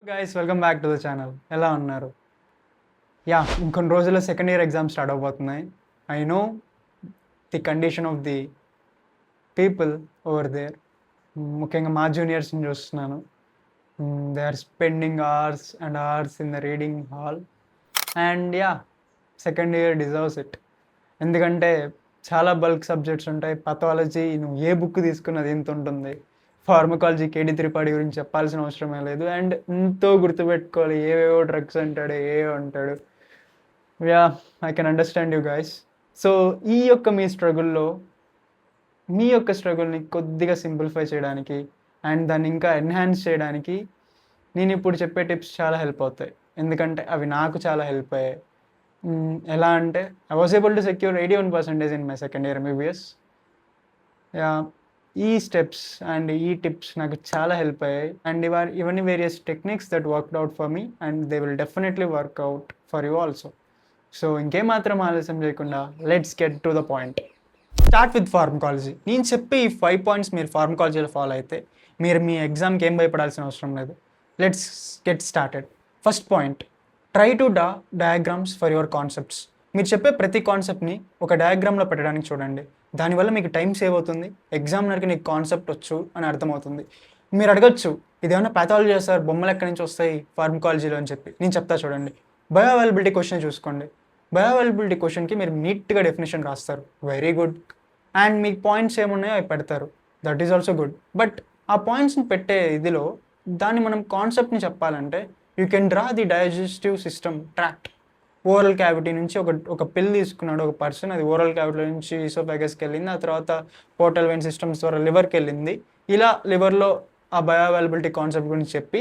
Guys welcome back to the channel. ఎలా ఉన్నారు? ఇంకొన్ని రోజుల్లో సెకండ్ ఇయర్ ఎగ్జామ్స్ స్టార్ట్ అవబోతున్నాయి. I know the condition of the people over there. ముఖ్యంగా మా జూనియర్స్ని చూస్తున్నాను. They are spending hours and hours in the reading hall. And second year deserves it. ఎందుకంటే చాలా బల్క్ సబ్జెక్ట్స్ ఉంటాయి. పథాలజీ నువ్వు ఏ book తీసుకున్నది ఎంత ఉంటుంది. ఫార్మకాలజీ కేడి త్రిపాఠి గురించి చెప్పాల్సిన అవసరమే లేదు. అండ్ ఎంతో గుర్తుపెట్టుకోవాలి. ఏవేవో డ్రగ్స్ అంటాడు, ఏవో అంటాడు. I can understand you guys. So ఈ యొక్క మీ యొక్క స్ట్రగుల్ని కొద్దిగా సింప్లిఫై చేయడానికి అండ్ దాన్ని ఇంకా ఎన్హాన్స్ చేయడానికి నేను ఇప్పుడు చెప్పే టిప్స్ చాలా హెల్ప్ అవుతాయి. ఎందుకంటే అవి నాకు చాలా హెల్ప్ అయ్యాయి. ఎలా అంటే I was able to secure 81% in my second year MBBS. ఈ స్టెప్స్ అండ్ ఈ టిప్స్ నాకు చాలా హెల్ప్ అయ్యాయి. అండ్ ఇవన్నీ various techniques that worked out for me and they will definitely work out for you also. So ఇంకేమాత్రం ఆలస్యం చేయకుండా let's get to the point. Start with pharmacology. నేను చెప్పే ఈ 5 పాయింట్స్ మీరు ఫార్మకాలజీలో ఫాలో అయితే మీరు మీ ఎగ్జామ్కి ఏం భయపడాల్సిన అవసరం లేదు. Let's get started. First point, try to diagrams for your concepts. మీరు చెప్పే ప్రతి కాన్సెప్ట్ని ఒక డయాగ్రామ్లో పెట్టడానికి చూడండి. దానివల్ల మీకు టైం సేవ్ అవుతుంది. ఎగ్జామినర్కి నీకు కాన్సెప్ట్ వచ్చు అని అర్థమవుతుంది. మీరు అడగచ్చు, ఇదేమన్నా ప్యాథాలజీ సార్, బొమ్మలు ఎక్కడి నుంచి వస్తాయి ఫార్మకాలజీలో అని చెప్పి. నేను చెప్తా చూడండి. బయోఅవైలబిలిటీ క్వశ్చన్ చూసుకోండి. బయోఅవైలబిలిటీ క్వశ్చన్కి మీరు నీట్గా డెఫినేషన్ రాస్తారు, very good. And me points ఏమున్నాయో అవి పెడతారు, that is also good. But ఆ పాయింట్స్ని పెట్టే ఇదిలో దాన్ని మనం కాన్సెప్ట్ని చెప్పాలంటే you can draw the digestive system tract. Oral cavity నుంచి ఒక పిల్ తీసుకున్నాడు ఒక పర్సన్, అది ఓరల్ క్యావిటీ నుంచి ఈసోఫాగస్కి వెళ్ళింది, ఆ తర్వాత పోర్టల్ వెయిన్ సిస్టమ్స్ ద్వారా లివర్కి వెళ్ళింది. ఇలా లివర్లో ఆ బయోఅవైలబిలిటీ కాన్సెప్ట్ గురించి చెప్పి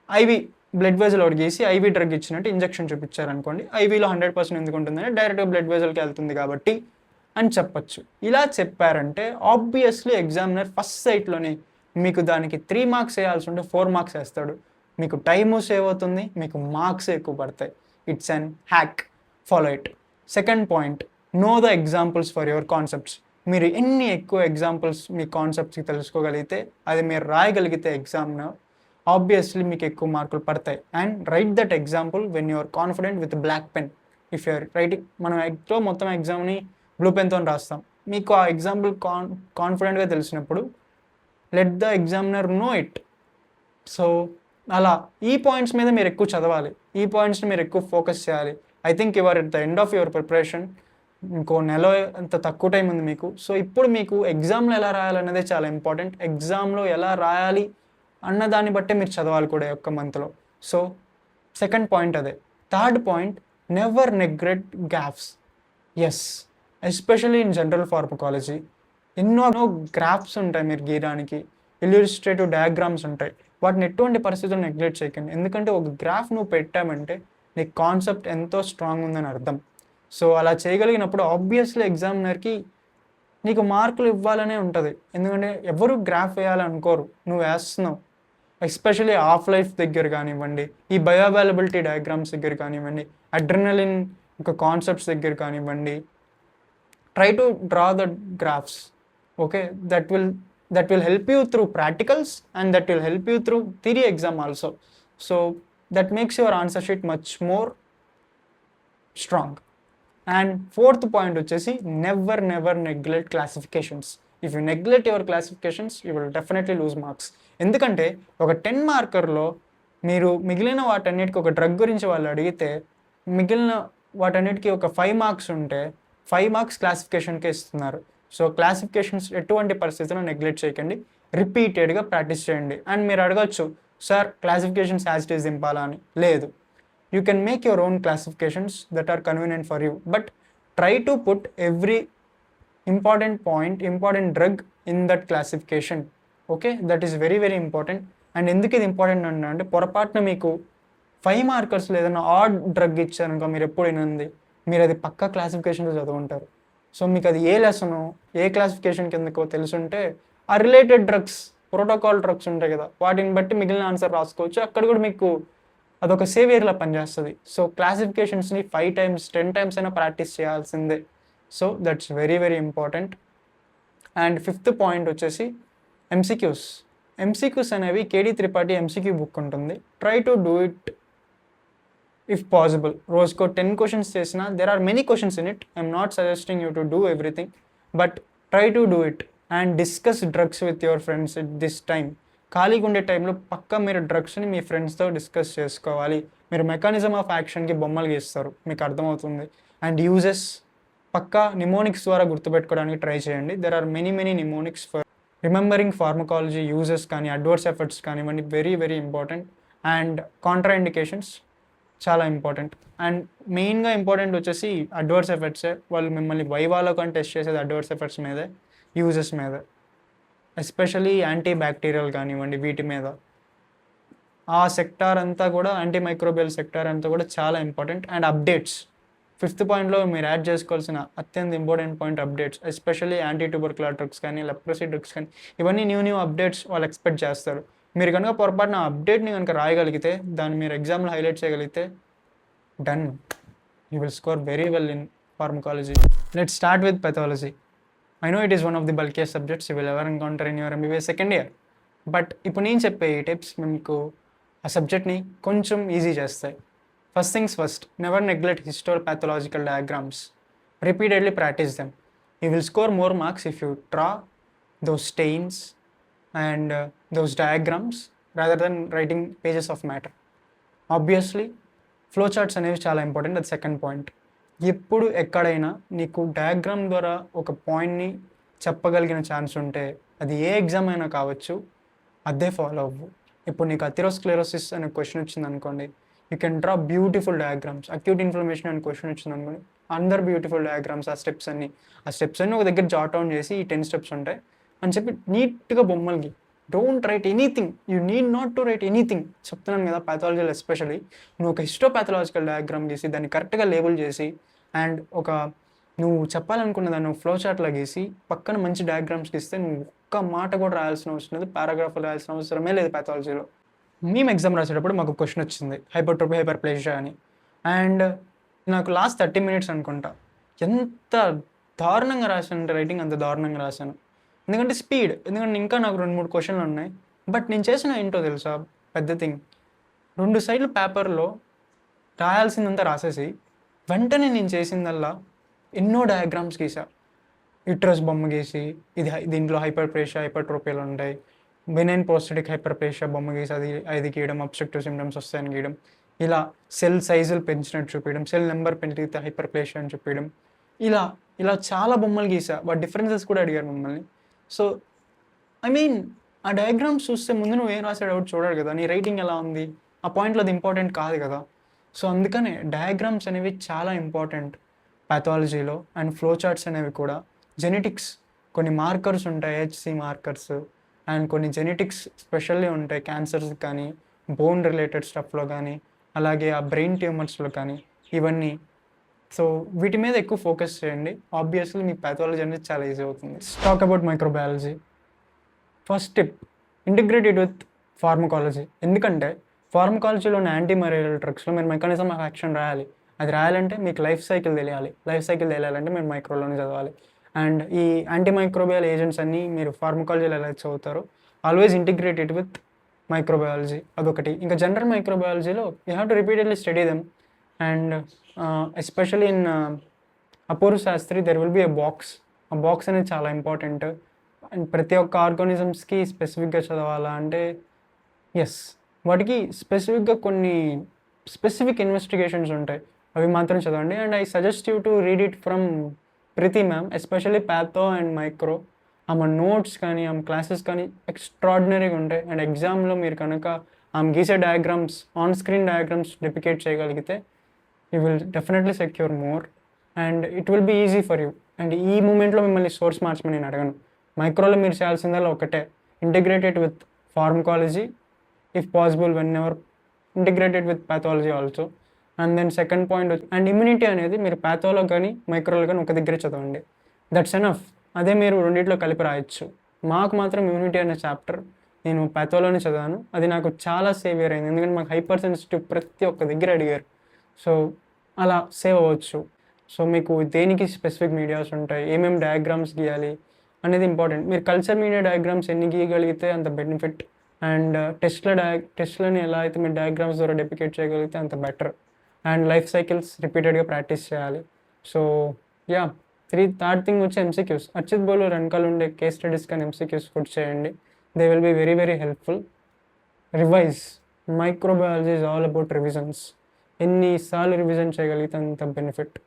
ఐవి బ్లడ్ వెజల్ ఒకటి గీసి ఐవి డ్రగ్ ఇచ్చినట్టు ఇంజెక్షన్ చూపించారనుకోండి, ఐవీలో 100% ఎందుకు ఉంటుందని డైరెక్ట్గా బ్లడ్ వెజల్కి వెళ్తుంది కాబట్టి అని చెప్పచ్చు. ఇలా చెప్పారంటే ఆబ్వియస్లీ ఎగ్జామినర్ ఫస్ట్ సైట్లోనే మీకు దానికి 3 మార్క్స్ వేయాల్సి ఉంటే 4 మార్క్స్ వేస్తాడు. మీకు టైము సేవ్ అవుతుంది, మీకు మార్క్స్ ఎక్కువ పడతాయి. It's an hack, follow it. Second point, know the examples for your concepts. మీరు ఎన్ని ఎక్కువ ఎగ్జాంపుల్స్ మీ కాన్సెప్ట్స్కి తెలుసుకోగలిగితే, అది మీరు రాయగలిగితే ఎగ్జామ్లో ఆబ్వియస్లీ మీకు ఎక్కువ మార్కులు పడతాయి. And write that example when you're confident with black pen. If you're writing, మనం మొత్తం ఎగ్జామ్ని బ్లూ పెన్తో రాస్తాం. మీకు ఆ ఎగ్జాంపుల్ కాన్ఫిడెంట్గా తెలిసినప్పుడు let the examiner know it. So అలా ఈ పాయింట్స్ మీద మీరు ఎక్కువ చదవాలి, ఈ పాయింట్స్ని మీరు ఎక్కువ ఫోకస్ చేయాలి. I think your at the end of your preparation. ఇంకో నెల అంత తక్కువ టైం ఉంది మీకు. సో ఇప్పుడు మీకు ఎగ్జామ్లో ఎలా రాయాలన్నదే చాలా ఇంపార్టెంట్. ఎగ్జామ్లో ఎలా రాయాలి అన్న దాన్ని బట్టే మీరు చదవాలి కూడా ఒక్క మంత్లో. సో సెకండ్ పాయింట్ అదే. Third point, never neglect graphs. Yes, especially in general pharmacology ఎన్నో గ్రాఫ్స్ ఉంటాయి మీరు గీయడానికి, ఇల్యూస్ట్రేటివ్ డయాగ్రామ్స్ ఉంటాయి. వాటిని ఎటువంటి పరిస్థితుల్లో నెగ్లెక్ట్ చేయకండి. ఎందుకంటే ఒక గ్రాఫ్ నువ్వు పెట్టామంటే నీ కాన్సెప్ట్ ఎంతో స్ట్రాంగ్ ఉందని అర్థం. సో అలా చేయగలిగినప్పుడు ఆబ్వియస్లీ ఎగ్జామినర్కి నీకు మార్కులు ఇవ్వాలనే ఉంటుంది. ఎందుకంటే ఎవరు గ్రాఫ్ వేయాలనుకోరు, నువ్వు వేస్తున్నావు. ఎస్పెషల్లీ ఆఫ్ లైఫ్ దగ్గర కానివ్వండి, ఈ బయోఅవైలబిలిటీ డయాగ్రామ్స్ దగ్గర కానివ్వండి, అడ్రినలిన్ ఒక కాన్సెప్ట్స్ దగ్గర కానివ్వండి, try to draw the graphs. Okay, that will help you through practicals and that will help you through theory exam also. So that makes your answer sheet much more strong. And fourth point వచ్చేసి never neglect classifications. If you neglect your classifications, you will definitely lose marks. ఎందుకంటే ఒక 10 మార్కర్లో మీరు మిగిలిన వాటన్నిటికీ ఒక drug గురించి వాళ్ళు అడిగితే మిగిలిన వాటన్నిటికీ ఒక 5 మార్క్స్ ఉంటే 5 మార్క్స్ క్లాసిఫికేషన్కే ఇస్తున్నారు. సో క్లాసిఫికేషన్స్ ఎటువంటి పరిస్థితుల్లో నెగ్లెక్ట్ చేయకండి, రిపీటెడ్గా ప్రాక్టీస్ చేయండి. అండ్ మీరు అడగచ్చు, sir classifications as it is దింపాలా అని. లేదు, you can make your own classifications that are convenient for you. But try to put every important point, important drug in that classification. Okay, that is very important. And ఎందుకు ఇది important అంటే పొరపాటున మీకు 5 మార్కర్స్లో ఏదైనా add drug ఇచ్చారనుకో, మీరు ఎప్పుడు వినండి, మీరు అది పక్కా క్లాసిఫికేషన్లో చదువుంటారు. సో మీకు అది ఏ లెసను, ఏ క్లాసిఫికేషన్ కిందకో తెలుసుంటే ఆ రిలేటెడ్ డ్రగ్స్, ప్రోటోకాల్ డ్రగ్స్ ఉంటాయి కదా, వాటిని బట్టి మిగిలిన ఆన్సర్ రాసుకోవచ్చు. అక్కడ కూడా మీకు అదొక సేవియర్లా పనిచేస్తుంది. సో క్లాసిఫికేషన్స్ని 5 times 10 times అయినా ప్రాక్టీస్ చేయాల్సిందే. So that's very important. And fifth point వచ్చేసి ఎంసీక్యూస్. ఎంసీక్యూస్ అనేవి కేడీ త్రిపాఠి ఎంసీక్యూ బుక్ ఉంటుంది. Try to do it if possible. రోజుకో 10 క్వశ్చన్స్ చేసినా there are many questions in it. I'm not suggesting you to do everything, but try to do it and discuss drugs with your friends at this time. ఖాళీగా ఉండే టైంలో పక్కా మీరు డ్రగ్స్ని మీ ఫ్రెండ్స్తో discuss చేసుకోవాలి. మీరు mechanism of యాక్షన్కి బొమ్మలు గీస్తారు, మీకు అర్థమవుతుంది. అండ్ యూజెస్ పక్కా నిమోనిక్స్ ద్వారా గుర్తుపెట్టుకోవడానికి ట్రై చేయండి. There are many mnemonics for remembering pharmacology. Uses కానీ అడ్వర్స్ ఎఫెక్ట్స్ కానివ్వండి, వెరీ ఇంపార్టెంట్. అండ్ కాంట్రాఇండికేషన్స్ చాలా ఇంపార్టెంట్. అండ్ మెయిన్గా ఇంపార్టెంట్ వచ్చేసి అడ్వర్స్ ఎఫెక్ట్సే. వాళ్ళు మిమ్మల్ని వైవాలో కానీ టెస్ట్ చేసేది అడ్వర్స్ ఎఫెక్ట్స్ మీదే, యూజెస్ మీద, ఎస్పెషలీ యాంటీ బ్యాక్టీరియల్ కానివ్వండి వీటి మీద. ఆ సెక్టార్ అంతా కూడా, యాంటీ మైక్రోబియల్ సెక్టార్ అంతా కూడా చాలా ఇంపార్టెంట్. అండ్ అప్డేట్స్, 5th పాయింట్లో మీరు యాడ్ చేసుకోవాల్సిన అత్యంత important point updates. Especially anti tubercular drugs కానీ, లెప్రసీ డ్రగ్స్ కానీ, ఇవన్నీ న్యూ అప్డేట్స్ వాళ్ళు ఎక్స్పెక్ట్ చేస్తారు. మీరు కనుక పొరపాటున అప్డేట్ని కనుక రాయగలిగితే, దాన్ని మీరు ఎగ్జామ్లో హైలైట్ చేయగలిగితే, done, you will score very well in pharmacology. Let's start with pathology. I know it is one of the bulkiest subjects you will ever encounter in your MBBS second year. But ఇప్పుడు నేను చెప్పే ఈ tips మీకు ఆ సబ్జెక్ట్ని కొంచెం easy చేస్తాయి. First things first, never neglect histopathological diagrams. Repeatedly practice them. You will score more marks if you draw those stains and those diagrams rather than writing pages of matter. Obviously, flowcharts అనేవి చాలా important. అది second point. ఎప్పుడు ఎక్కడైనా నీకు diagram ద్వారా ఒక పాయింట్ని చెప్పగలిగిన ఛాన్స్ ఉంటే, అది ఏ ఎగ్జామ్ అయినా కావచ్చు, అదే ఫాలో అవ్వు. ఇప్పుడు నీకు అథెరోస్క్లెరోసిస్ అనే క్వశ్చన్ వచ్చింది అనుకోండి, you can draw beautiful diagrams. Acute inflammation అనే క్వశ్చన్ వచ్చింది అనుకోండి, అందరు బ్యూటిఫుల్ డయాగ్రామ్స్. ఆ స్టెప్స్ అన్ని ఒక దగ్గర జాట్ డౌన్ చేసి ఈ 10 స్టెప్స్ ఉంటాయి అని చెప్పి నీట్గా బొమ్మలకి. Don't write anything, you need not to write anything. చెప్తున్నాను కదా, పాథాలజీలో ఎస్పెషల్లీ నువ్వు ఒక హిస్టోపాథలాజికల్ డయాగ్రామ్ గీసి దాన్ని కరెక్ట్గా లేబుల్ చేసి, అండ్ నువ్వు చెప్పాలనుకున్న దాన్ని ఫ్లో చార్ట్లో గీసి పక్కన మంచి డయాగ్రామ్స్ గీస్తే నువ్వు ఒక్క మాట కూడా రాయాల్సిన అవసరం లేదు, పారాగ్రాఫ్ రాయాల్సిన అవసరమే లేదు పాథాలజీలో. మేము ఎగ్జామ్ రాసేటప్పుడు మాకు క్వశ్చన్ వచ్చింది, హైపర్ట్రోఫీ హైపర్ప్లేజియా అని. అండ్ నాకు లాస్ట్ 30 minutes అనుకుంటా, ఎంత దారుణంగా రాశాను అంటే రైటింగ్ అంత దారుణంగా రాశాను. ఎందుకంటే ఇంకా నాకు 2-3 క్వశ్చన్లు ఉన్నాయి. బట్ నేను చేసిన ఏంటో తెలుసా పెద్ద థింగ్, 2 సైడ్లు పేపర్లో రాయాల్సిందంతా రాసేసి వెంటనే నేను చేసిందల్లా ఎన్నో డయాగ్రామ్స్ గీసా. యూట్రస్ బొమ్మ గీసి, దీంట్లో హైపర్ట్రోపియాలు ఉంటాయి, బెనైన్ ప్రోస్టెటిక్ హైపర్ప్లేజియా బొమ్మ గీసి అది గీయడం, అబ్స్ట్రక్టివ్ సిమ్టమ్స్ వస్తాయని గీయడం, ఇలా సెల్ సైజులు పెంచినట్టు చూపించడం, సెల్ నెంబర్ పెంచితే హైపర్ప్లేజియా అని చూపించడం, ఇలా చాలా బొమ్మలు గీసా. వాటి డిఫరెన్సెస్ కూడా అడిగారు మమ్మల్ని. సో ఆ డయాగ్రామ్స్ చూస్తే ముందు నువ్వు ఏం రాసాడు ఎవరు చూడాలి కదా, నీ రైటింగ్ ఎలా ఉంది, ఆ పాయింట్లో అది ఇంపార్టెంట్ కాదు కదా. సో అందుకనే డయాగ్రామ్స్ అనేవి చాలా ఇంపార్టెంట్ పాథాలజీలో. అండ్ ఫ్లో చార్ట్స్ అనేవి కూడా. జెనెటిక్స్ కొన్ని మార్కర్స్ ఉంటాయి, హెచ్సి మార్కర్స్, అండ్ కొన్ని జెనెటిక్స్ స్పెషల్లీ ఉంటాయి క్యాన్సర్స్ కానీ, బోన్ రిలేటెడ్ స్టఫ్లో కానీ, అలాగే ఆ బ్రెయిన్ ట్యూమర్స్లో కానీ, ఇవన్నీ. సో వీటి మీద ఎక్కువ ఫోకస్ చేయండి. ఆబ్వియస్లీ మీ పాథాలజీ అనేది చాలా ఈజీ అవుతుంది. Talk about microbiology. First tip, integrated with pharmacology. ఎందుకంటే ఫార్మకాలజీలోని యాంటీ మలేరియల్ డ్రగ్స్లో మీరు మెకానిజం ఆఫ్ యాక్షన్ రాయాలి. అది రాయాలంటే మీకు లైఫ్ సైకిల్ తెలియాలంటే మీరు మైక్రోలోనే చదవాలి. అండ్ ఈ యాంటీ మైక్రోబియల్ ఏజెంట్స్ అన్నీ మీరు ఫార్మకాలజీలో ఎలా చదువుతారో, ఆల్వేస్ ఇంటిగ్రేటెడ్ విత్ మైక్రోబయాలజీ, అదొకటి. ఇంకా జనరల్ మైక్రోబయాలజీలో you have to repeatedly study them. And especially in Apurva Shastri there will be a box. ఆ బాక్స్ అనేది చాలా ఇంపార్టెంట్. అండ్ ప్రతి ఒక్క ఆర్గానిజమ్స్కి స్పెసిఫిక్గా చదవాలా అంటే ఎస్, వాటికి స్పెసిఫిక్గా కొన్ని స్పెసిఫిక్ ఇన్వెస్టిగేషన్స్ ఉంటాయి, అవి మాత్రం చదవండి. And I suggest you to read it from Preethi ma'am, especially patho and micro. ఆమె నోట్స్ కానీ ఆమె క్లాసెస్ కానీ ఎక్స్ట్రాడినరీగా ఉంటాయి. అండ్ ఎగ్జామ్లో మీరు కనుక ఆమె గీసే diagrams, on screen diagrams depict చేయగలిగితే you will definitely secure more and it will be easy for you. And ఈ మూమెంట్లో మిమ్మల్ని సోర్స్ మార్చమని నేను అడగను. మైక్రోలో మీరు చేయాల్సిందల్లా ఒకటే, integrated with pharmacology if possible, whenever integrated with pathology also. And then second point, and immunity అనేది మీరు పాథోలో కానీ మైక్రోలో కానీ ఒక దగ్గరే చదవండి, దట్స్ ఎనఫ్. అదే మీరు రెండింటిలో కలిపి రాయొచ్చు. మాకు మాత్రం ఇమ్యూనిటీ అనే చాప్టర్ నేను పాథోలోనే చదివాను, అది నాకు చాలా సేవియర్ అయింది. ఎందుకంటే మాకు హైపర్ సెన్సిటివ్ ప్రతి ఒక్క దగ్గర అడిగారు. సో అలా సేవ్ అవ్వచ్చు. సో మీకు దేనికి స్పెసిఫిక్ మీడియాస్ ఉంటాయి, ఏమేమి డయాగ్రామ్స్ గీయాలి అనేది ఇంపార్టెంట్. మీరు కల్చర్ మీడియా డయాగ్రామ్స్ ఎన్ని గీయగలిగితే అంత బెనిఫిట్. అండ్ టెస్ట్లని ఎలా అయితే మీరు డయాగ్రామ్స్ ద్వారా డెపికేట్ చేయగలిగితే అంత బెటర్. అండ్ లైఫ్ సైకిల్స్ రిపీటెడ్గా ప్రాక్టీస్ చేయాలి. సో యా, థర్డ్ థింగ్ వచ్చి ఎంసీక్యూస్. అర్చిత్ బోలు వెనకాల ఉండే కేస్ స్టడీస్ కానీ ఎంసీక్యూస్ కూడా చేయండి. They will be very very helpful. Revise. Microbiology is all about revisions. ఎన్నిసార్లు రివిజన్ చేయగలిగితే అంత benefit.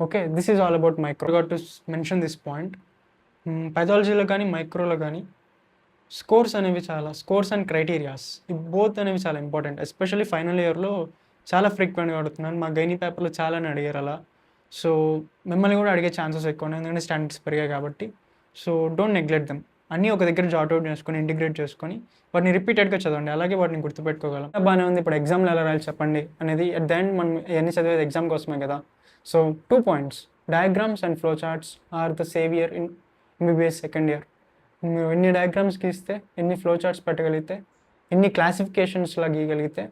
Okay, this is all about micro. Got to mention this point. పెథాలజీలో కానీ మైక్రోలో కానీ స్కోర్స్ అండ్ క్రైటీరియాస్ ఈ బోత్ అనేవి చాలా ఇంపార్టెంట్. ఎస్పెషల్లీ ఫైనల్ ఇయర్లో చాలా ఫ్రీక్వెంట్గా అడుగుతున్నాను. మా గైనీ పేపర్లో చాలానే అడిగారు అలా. సో మిమ్మల్ని కూడా అడిగే ఛాన్సెస్ ఎక్కువ ఉన్నాయి, ఎందుకంటే స్టాండర్డ్స్ పెరిగాయి కాబట్టి. So don't neglect them. అన్నీ ఒక దగ్గర జాట్ అవుట్ చేసుకొని ఇంటిగ్రేట్ చేసుకొని వాటిని రిపీటెడ్గా చదవండి, అలాగే వాటిని గుర్తుపెట్టుకోగలం. బాగానే ఉంది, ఇప్పుడు ఎగ్జామ్లో ఎలా రాయాలి చెప్పండి అనేది. అట్ ద ఎండ్ మనం ఇవన్నీ చదివేది ఎగ్జామ్ కోసమే కదా. So 2 points, diagrams and flow charts are the saviour in MBBS second year. మీరు ఎన్ని డయాగ్రామ్స్ గీస్తే, ఎన్ని ఫ్లో చార్ట్స్ పెట్టగలిగితే, ఎన్ని క్లాసిఫికేషన్స్లా గీయగలిగితే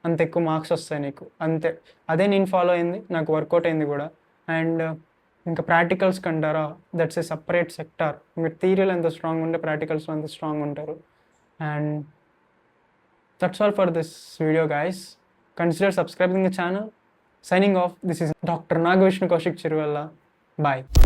అంత ఎక్కువ మార్క్స్ వస్తాయి నీకు. అంతే, అదే నేను ఫాలో అయింది, నాకు వర్కౌట్ అయింది కూడా. అండ్ ఇంకా ప్రాక్టికల్స్ కంటారా, దట్స్ ఏ సపరేట్ సెక్టార్. మీరు థియరీలో ఎంత స్ట్రాంగ్ ఉంటే ప్రాక్టికల్స్లో అంత స్ట్రాంగ్ ఉంటారు. And that's all for this video guys. Consider subscribing the channel. Signing off, this is Dr. Nagavishnu Kaushik Chiruvalla. Bye.